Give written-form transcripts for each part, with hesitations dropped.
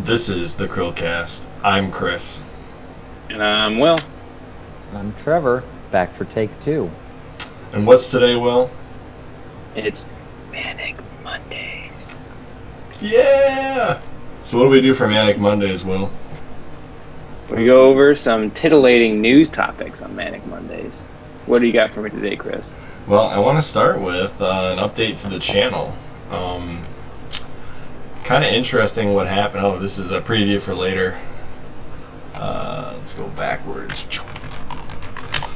This is the CHRILLCAST. I'm Chris. And I'm Will. I'm Trevor, back for take 2. And what's today, Will? It's Manic Mondays. Yeah! So what do we do for Manic Mondays, Will? We go over some titillating news topics on Manic Mondays. What do you got for me today, Chris? Well, I want to start with an update to the channel. Kind of interesting what happened. Oh, this is a preview for later. Let's go backwards.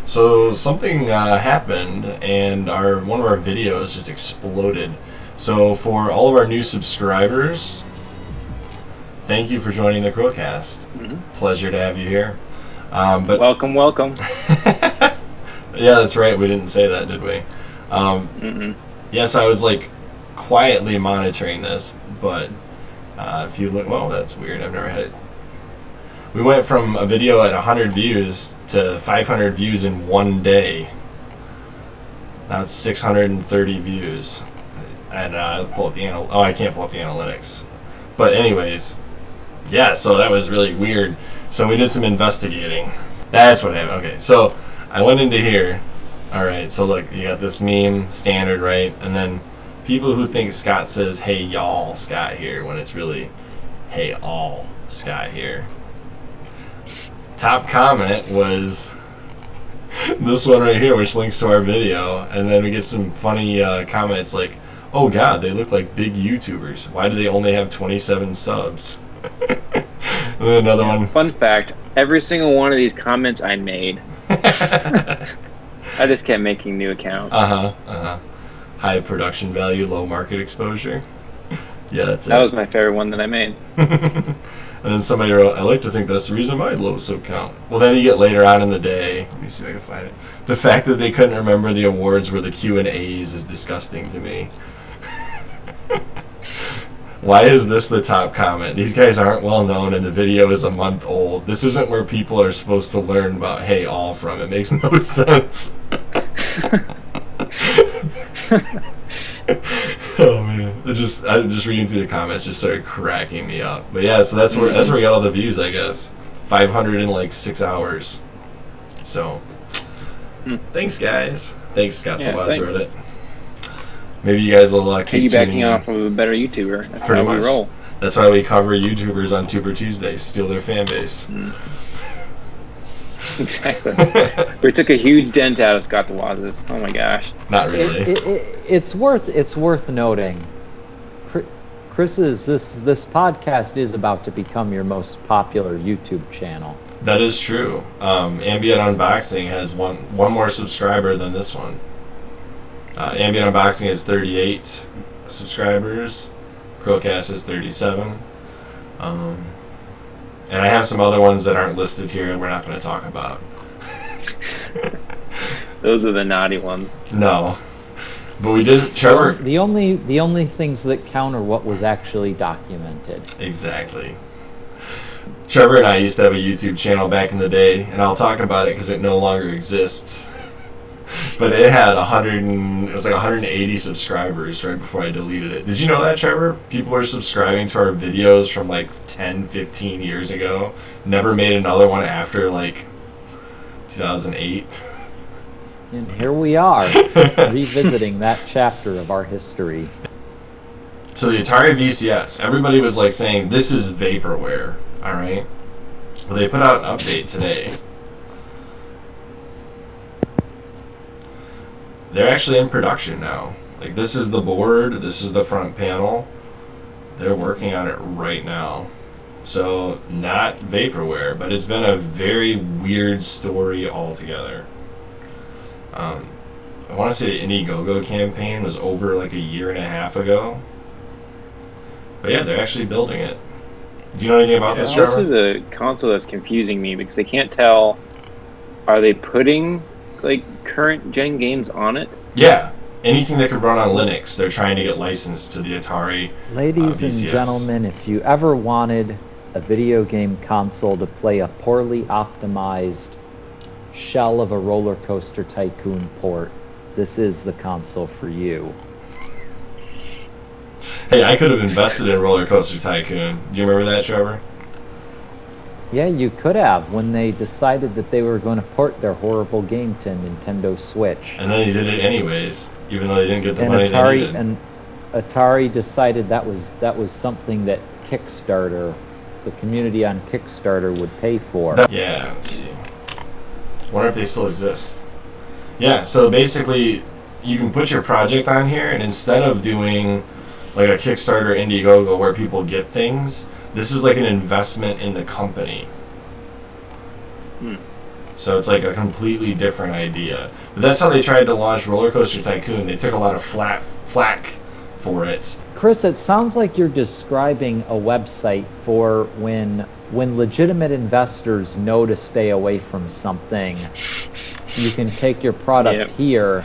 So something happened, and one of our videos just exploded. So for all of our new subscribers, thank you for joining the CHRILLCAST. Mm-hmm. Pleasure to have you here. But welcome. Yeah, that's right. We didn't say that, did we? Yes, I was like quietly monitoring this, but if you look, well, that's weird. I've never had it. We went from a video at 100 views to 500 views in one day. Now it's 630 views. And pull up the I can't pull up the analytics. But anyways, yeah. So that was really weird. So we did some investigating. That's what happened. Okay, so I went into here. All right. So look, you got this meme standard, right? And then people who think Scott says, "Hey y'all, Scott here," when it's really, "Hey all, Scott here." Top comment was this one right here, which links to our video, and then we get some funny comments like, "Oh God, they look like big YouTubers. Why do they only have 27 subs?" And then another one. Fun fact: every single one of these comments I made. I just kept making new accounts. High production value, low market exposure. Yeah, that's it. That was my favorite one that I made. And then somebody wrote, "I like to think that's the reason my low sub count." Well, then you get later on in the day. Let me see if I can find it. The fact that they couldn't remember the awards were the Q&As is disgusting to me. Why is this the top comment? These guys aren't well known and the video is a month old. This isn't where people are supposed to learn about Hey All from. It makes no sense. Oh man, I'm just reading through the comments just started cracking me up. But yeah, so that's where we got all the views, I guess. 500 in like 6 hours. So thanks guys. Thanks Scott the Waz wrote it. Maybe you guys will keep tuning in. Off of a better YouTuber. That's Pretty how much. we roll. That's why we cover YouTubers on Tuber Tuesdays, steal their fan base. Exactly. We took a huge dent out of Scott the Waz's. Oh my gosh. Not really. It's worth noting. Chris's this podcast is about to become your most popular YouTube channel. That is true. Ambient Unboxing has one more subscriber than this one. Ambient Unboxing has 38 subscribers. CHRILLCAST is 37. And I have some other ones that aren't listed here and we're not going to talk about. Those are the naughty ones. No. But we did, Trevor. The only things that count are what was actually documented. Exactly. Trevor and I used to have a YouTube channel back in the day, and I'll talk about it because it no longer exists. But it had it was like 180 subscribers right before I deleted it. Did you know that, Trevor? People were subscribing to our videos from like 10, 15 years ago. Never made another one after like 2008. And here we are, revisiting that chapter of our history. So the Atari VCS, everybody was like saying, this is vaporware, alright? Well, they put out an update today. They're actually in production now. Like, this is the board, this is the front panel. They're working on it right now. So, not vaporware, but it's been a very weird story altogether. I want to say the IndieGo campaign was over like a year and a half ago. But yeah, they're actually building it. Do you know anything about this, Trevor? This is a console that's confusing me because they can't tell, are they putting like current gen games on it? Yeah, anything that could run on Linux, they're trying to get licensed to the Atari Ladies VCS. and gentlemen, if you ever wanted a video game console to play a poorly optimized shell of a roller coaster tycoon port, this is the console for you. Hey, I could have invested in Roller Coaster Tycoon. Do you remember that, Trevor? Yeah, you could have when they decided that they were going to port their horrible game to Nintendo Switch. And then they did it anyways, even though they didn't get the And money they needed. And Atari decided that was something that Kickstarter, the community on Kickstarter, would pay for. Yeah, let's see. Wonder if they still exist. Yeah, so basically, you can put your project on here, and instead of doing like a Kickstarter Indiegogo where people get things, this is like an investment in the company. So it's like a completely different idea. But that's how they tried to launch Roller Coaster Tycoon. They took a lot of flack for it. Chris, it sounds like you're describing a website for when legitimate investors know to stay away from something. You can take your product here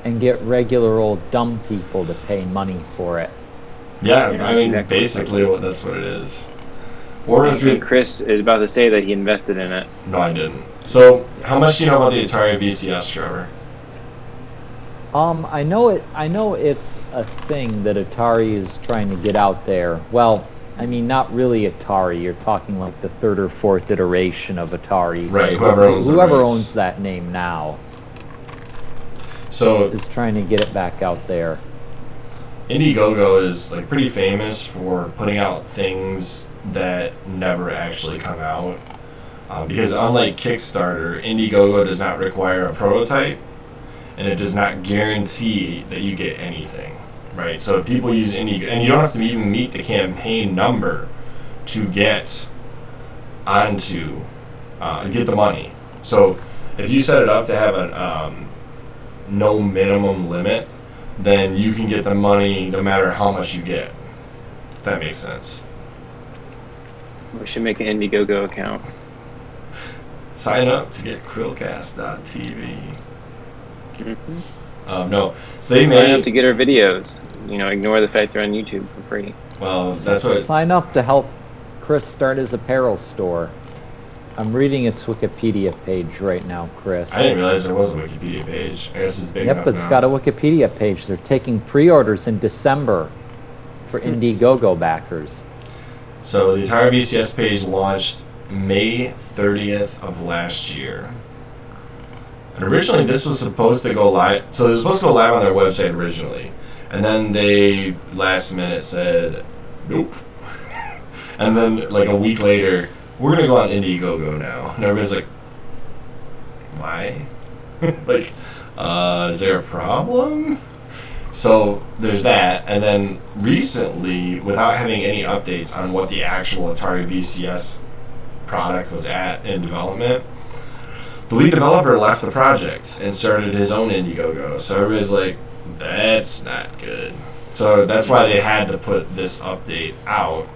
and get regular old dumb people to pay money for it. Yeah, I mean, exactly. Basically, that's what it is. Or if you, Chris is about to say that he invested in it. No, I didn't. So, how much do you know about the Atari VCS, Trevor? I know it's a thing that Atari is trying to get out there. Well, I mean, not really Atari. You're talking like the third or fourth iteration of Atari. Right. Whoever owns that name now. So is trying to get it back out there. IndieGo is like pretty famous for putting out things that never actually come out. Because unlike Kickstarter, IndieGo does not require a prototype, and it does not guarantee that you get anything, right? So if people use IndieGo, and you don't have to even meet the campaign number to get onto, get the money. So if you set it up to have a no minimum limit, then you can get the money no matter how much you get. If that makes sense. We should make an Indiegogo account. Sign up to get CHRILLCAST.tv. No, so they sign up to get our videos. You know, ignore the fact they're on YouTube for free. Well, that's what. Sign up to help Chris start his apparel store. I'm reading its Wikipedia page right now, Chris. I didn't realize there was a Wikipedia page. I guess it's big enough now. Yep, it's got a Wikipedia page. They're taking pre-orders in December for Indiegogo backers. So the Atari VCS page launched May 30th of last year. And originally this was supposed to go live. So it was supposed to go live on their website originally. And then they last minute said, nope. And then like a week later, we're going to go on Indiegogo now. And everybody's like, why? Like, is there a problem? So there's that. And then recently, without having any updates on what the actual Atari VCS product was at in development, the lead developer left the project and started his own Indiegogo. So everybody's like, that's not good. So that's why they had to put this update out,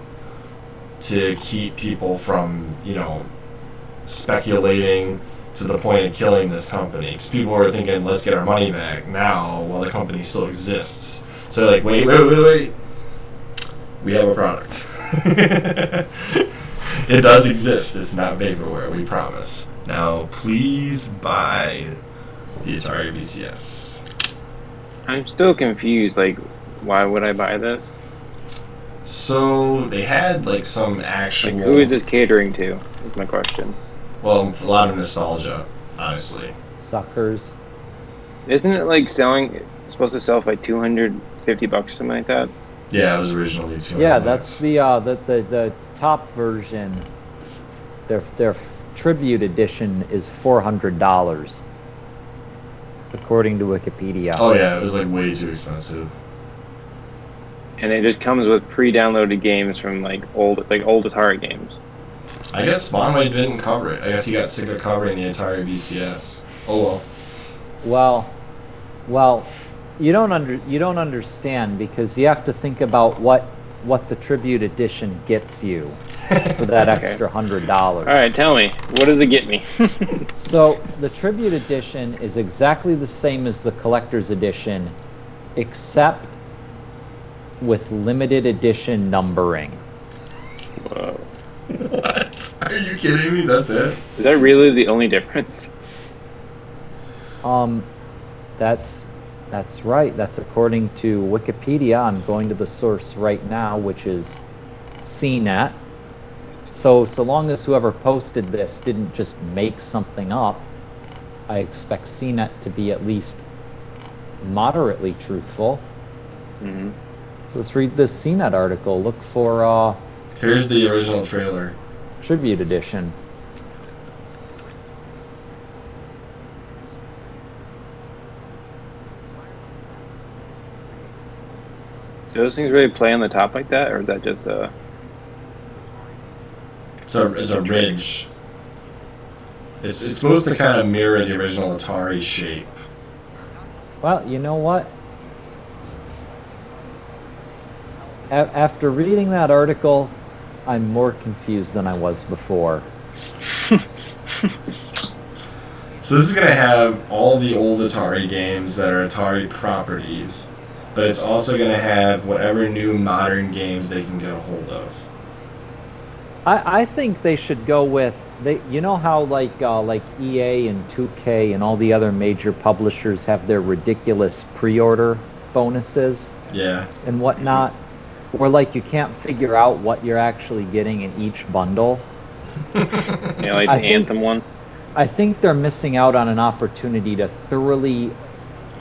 to keep people from, you know, speculating to the point of killing this company. Because people were thinking, let's get our money back now while the company still exists. So they're like, wait. We have a product. It does exist. It's not vaporware, we promise. Now, please buy the Atari VCS. I'm still confused. Like, why would I buy this? So they had like some actual. Like, who is this catering to? Is my question. Well, a lot of nostalgia, honestly. Suckers. Isn't it like supposed to sell for like $250 or something like that? Yeah, it was originally $200. Yeah, that's the top version. Their tribute edition is $400, according to Wikipedia. Oh yeah, it was like way too expensive. And it just comes with pre-downloaded games from like old Atari games. I guess Spawnway didn't cover it. I guess he got sick of covering the Atari VCS. Oh well. Well, you don't understand, because you have to think about what the tribute edition gets you for that extra $100. All right, tell me, what does it get me? So the tribute edition is exactly the same as the collector's edition, except with limited edition numbering. Whoa. What? Are you kidding me? That's it? Is that really the only difference? That's That's right. That's according to Wikipedia. I'm going to the source right now, which is CNET. So long as whoever posted this didn't just make something up, I expect CNET to be at least moderately truthful. Mm-hmm. So let's read this CNET article. Look for Here's the original trailer. Tribute Edition. Do those things really play on the top like that, or is that just a... It's a ridge. It's supposed to kind of mirror the original Atari shape. Well, you know what? After reading that article, I'm more confused than I was before. So this is going to have all the old Atari games that are Atari properties, but it's also going to have whatever new modern games they can get a hold of. I think they should go with you know how like EA and 2K and all the other major publishers have their ridiculous pre-order bonuses Yeah. and whatnot, where like you can't figure out what you're actually getting in each bundle. Yeah, like the Anthem one. I think they're missing out on an opportunity to thoroughly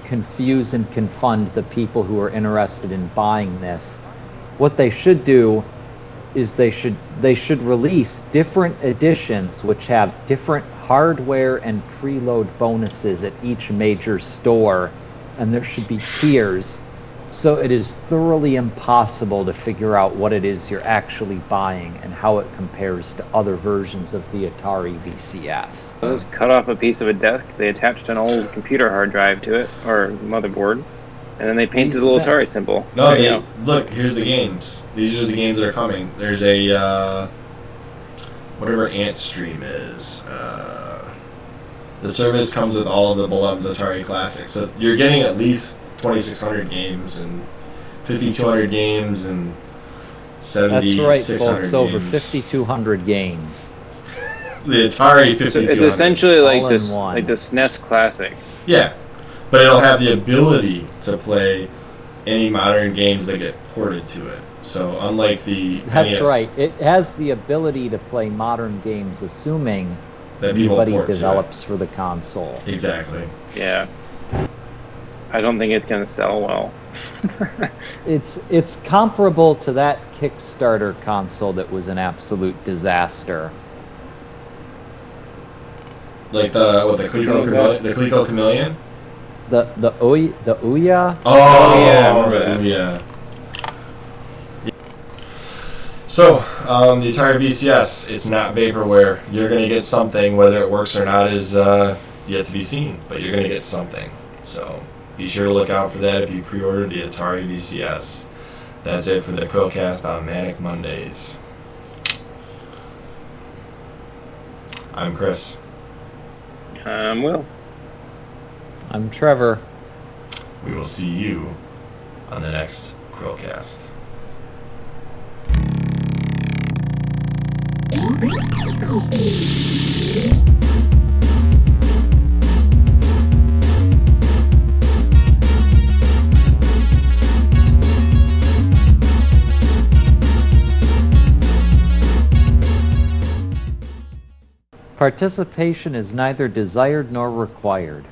confuse and confund the people who are interested in buying this. What they should do is they should release different editions which have different hardware and preload bonuses at each major store, and there should be tiers so it is thoroughly impossible to figure out what it is you're actually buying and how it compares to other versions of the Atari VCS. They just cut off a piece of a desk, they attached an old computer hard drive to it, or motherboard, and then they painted a little Atari symbol. No, look, here's the games. These are the games that are coming. There's a, whatever Ant Stream is. The service comes with all of the beloved Atari classics. So you're getting at least 2,600 games and 5,200 games and 7,600 That's right, folks, games. over 5,200 games. The Atari 5,200. It's essentially like All this, in one. like the SNES Classic. Yeah, but it'll have the ability to play any modern games that get ported to it. So unlike the That's NES, right. It has the ability to play modern games, assuming that people anybody port develops for the console. to it. Exactly. Yeah. I don't think it's going to sell well. It's comparable to that Kickstarter console that was an absolute disaster. Like the Coleco Chameleon? The Ouya? Oh, yeah, I the remember Ouya. So, the Atari VCS, it's not vaporware. You're going to get something, whether it works or not is yet to be seen, but you're going to get something. So, be sure to look out for that if you pre-order the Atari VCS. That's it for the CHRILLCAST on Manic Mondays. I'm Chris. Will. I'm Trevor. We will see you on the next CHRILLCAST. Participation is neither desired nor required.